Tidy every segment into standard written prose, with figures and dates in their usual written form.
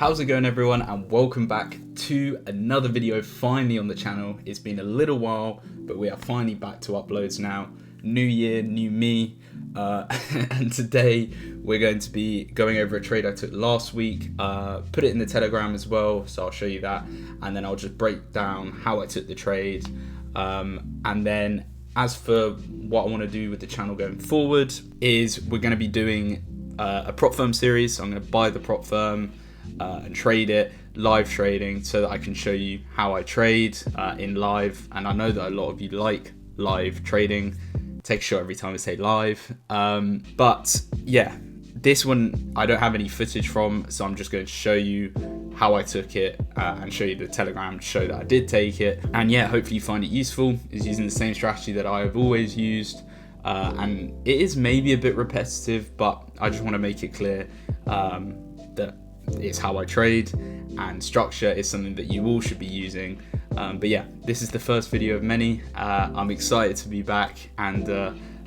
How's it going, everyone, and welcome back to another video finally on the channel. It's been a little while, but we are finally back to uploads now. New year, new me, and today we're going to be going over a trade I took last week. Put it in the Telegram as well, so I'll show you that, and then I'll just break down how I took the trade, and then as for what I want to do with the channel going forward is we're going to be doing a prop firm series. So I'm going to buy the prop firm and trade it, live trading, so that I can show you how I trade in live. And I know that a lot of you like live trading. Take a shot every time I say live. But yeah, this one I don't have any footage from, so I'm just going to show you how I took it and show you the Telegram to show that I did take it. And yeah, hopefully you find it useful. It's using the same strategy that I have always used. And it is maybe a bit repetitive, but I just want to make it clear that it's how I trade, and structure is something that you all should be using. But yeah, this is the first video of many. I'm excited to be back, and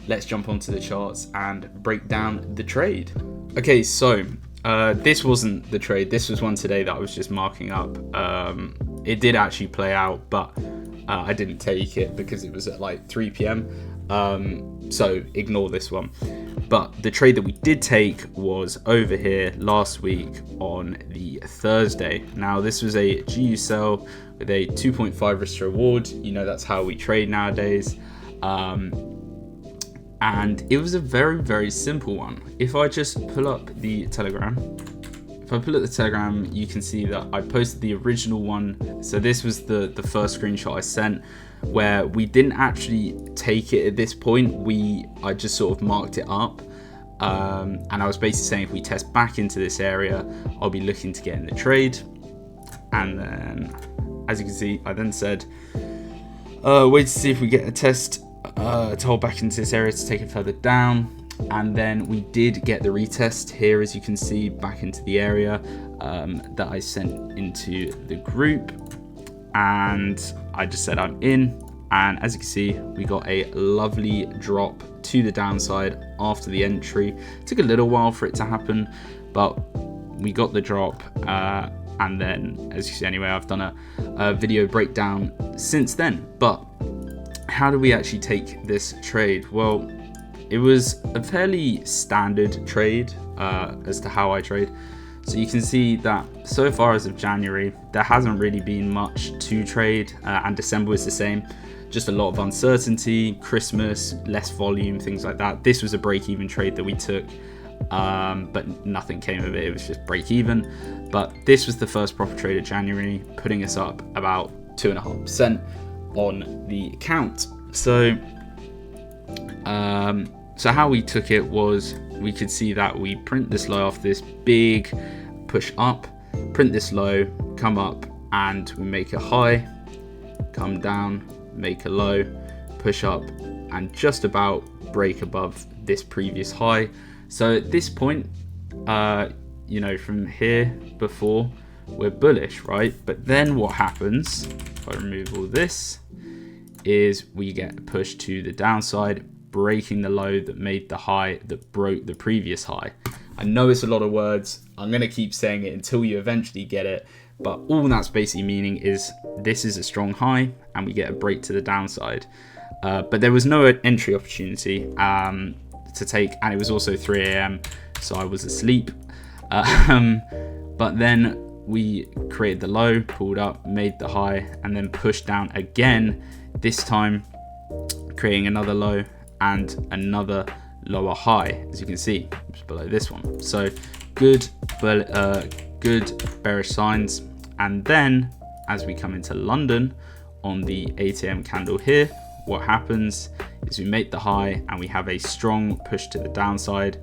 let's jump onto the charts and break down the trade. Okay, so this wasn't the trade. This was one today that I was just marking up. It did actually play out, but I didn't take it because it was at like 3 p.m. So ignore this one. But the trade that we did take was over here last week on the Thursday. Now this was a GU sell with a 2.5 risk to reward. You know, that's how we trade nowadays. And it was a very, very simple one. If I just pull up the Telegram, you can see that I posted the original one. So this was the first screenshot I sent, where we didn't actually take it at this point. I just sort of marked it up. And I was basically saying if we test back into this area, I'll be looking to get in the trade. And then, as you can see, I then said, wait to see if we get a test to hold back into this area to take it further down. And then we did get the retest here, as you can see, back into the area that I sent into the group. And I just said I'm in. And as you can see, we got a lovely drop to the downside after the entry. It took a little while for it to happen, but we got the drop. And then, as you see anyway, I've done a video breakdown since then. But how do we actually take this trade? Well, it was a fairly standard trade as to how I trade. So you can see that so far as of January, there hasn't really been much to trade, and December was the same. Just a lot of uncertainty, Christmas, less volume, things like that. This was a break-even trade that we took, but nothing came of it. It was just break-even. But this was the first proper trade of January, putting us up about 2.5% on the account. So how we took it was, we could see that we print this low off this big push up, print this low, come up, and we make a high, come down, make a low, push up, and just about break above this previous high. So at this point, you know, from here before, we're bullish, right? But then what happens, if I remove all this, is we get pushed to the downside, breaking the low that made the high that broke the previous high. I know it's a lot of words. I'm going to keep saying it until you eventually get it. But all that's basically meaning is this is a strong high and we get a break to the downside. But there was no entry opportunity to take, and it was also 3 a.m. so I was asleep. But then we created the low, pulled up, made the high, and then pushed down again, this time creating another low and another lower high, as you can see, just below this one. So good bearish signs. And then as we come into London on the 8 a.m. candle here, what happens is we make the high and we have a strong push to the downside,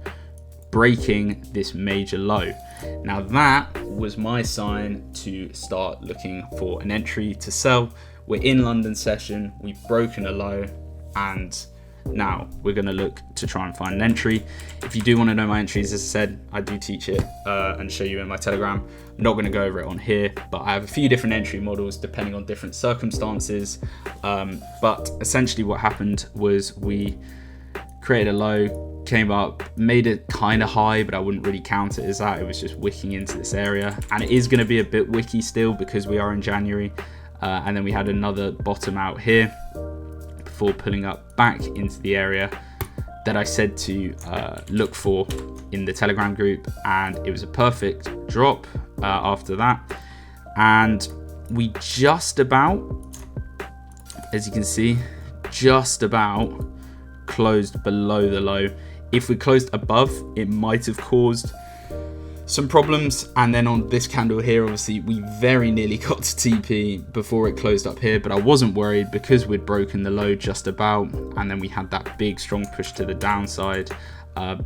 breaking this major low. Now that was my sign to start looking for an entry to sell. We're in London session, we've broken a low, and now we're going to look to try and find an entry. If you do want to know my entries, as I said, I do teach it and show you in my Telegram. I'm not going to go over it on here, but I have a few different entry models depending on different circumstances. But essentially what happened was we created a low, came up, made it kind of high, but I wouldn't really count it as that. It was just wicking into this area, and it is going to be a bit wicky still because we are in January. And then we had another bottom out here before pulling up back into the area that I said to look for in the Telegram group, and it was a perfect drop after that. And we just about, as you can see, just about closed below the low. If we closed above, it might have caused some problems. And then on this candle here, obviously we very nearly got to TP before it closed up here, but I wasn't worried because we'd broken the low just about, and then we had that big strong push to the downside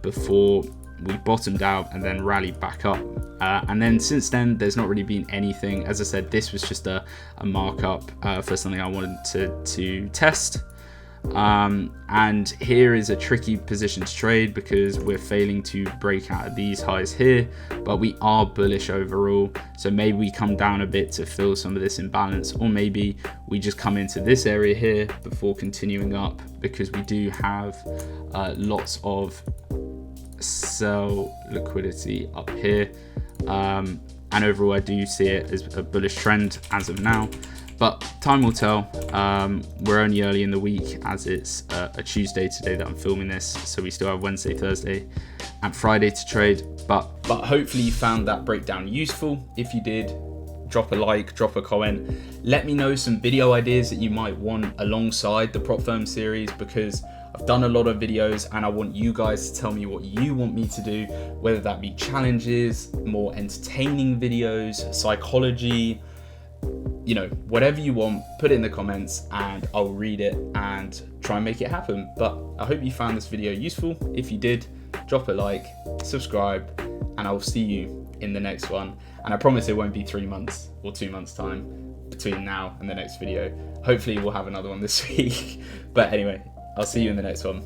before we bottomed out and then rallied back up. And then since then, there's not really been anything. As I said, this was just a markup for something I wanted to test. And here is a tricky position to trade because we're failing to break out of these highs here, but we are bullish overall. So maybe we come down a bit to fill some of this imbalance, or maybe we just come into this area here before continuing up, because we do have lots of sell liquidity up here. And overall, I do see it as a bullish trend as of now. But time will tell. We're only early in the week, as it's a Tuesday today that I'm filming this. So we still have Wednesday, Thursday, and Friday to trade. But hopefully you found that breakdown useful. If you did, drop a like, drop a comment. Let me know some video ideas that you might want alongside the prop firm series, because I've done a lot of videos and I want you guys to tell me what you want me to do, whether that be challenges, more entertaining videos, psychology, you know, whatever you want, put it in the comments and I'll read it and try and make it happen. But I hope you found this video useful. If you did, drop a like, subscribe, and I'll see you in the next one. And I promise it won't be 3 months or 2 months time between now and the next video. Hopefully we'll have another one this week. But anyway, I'll see you in the next one.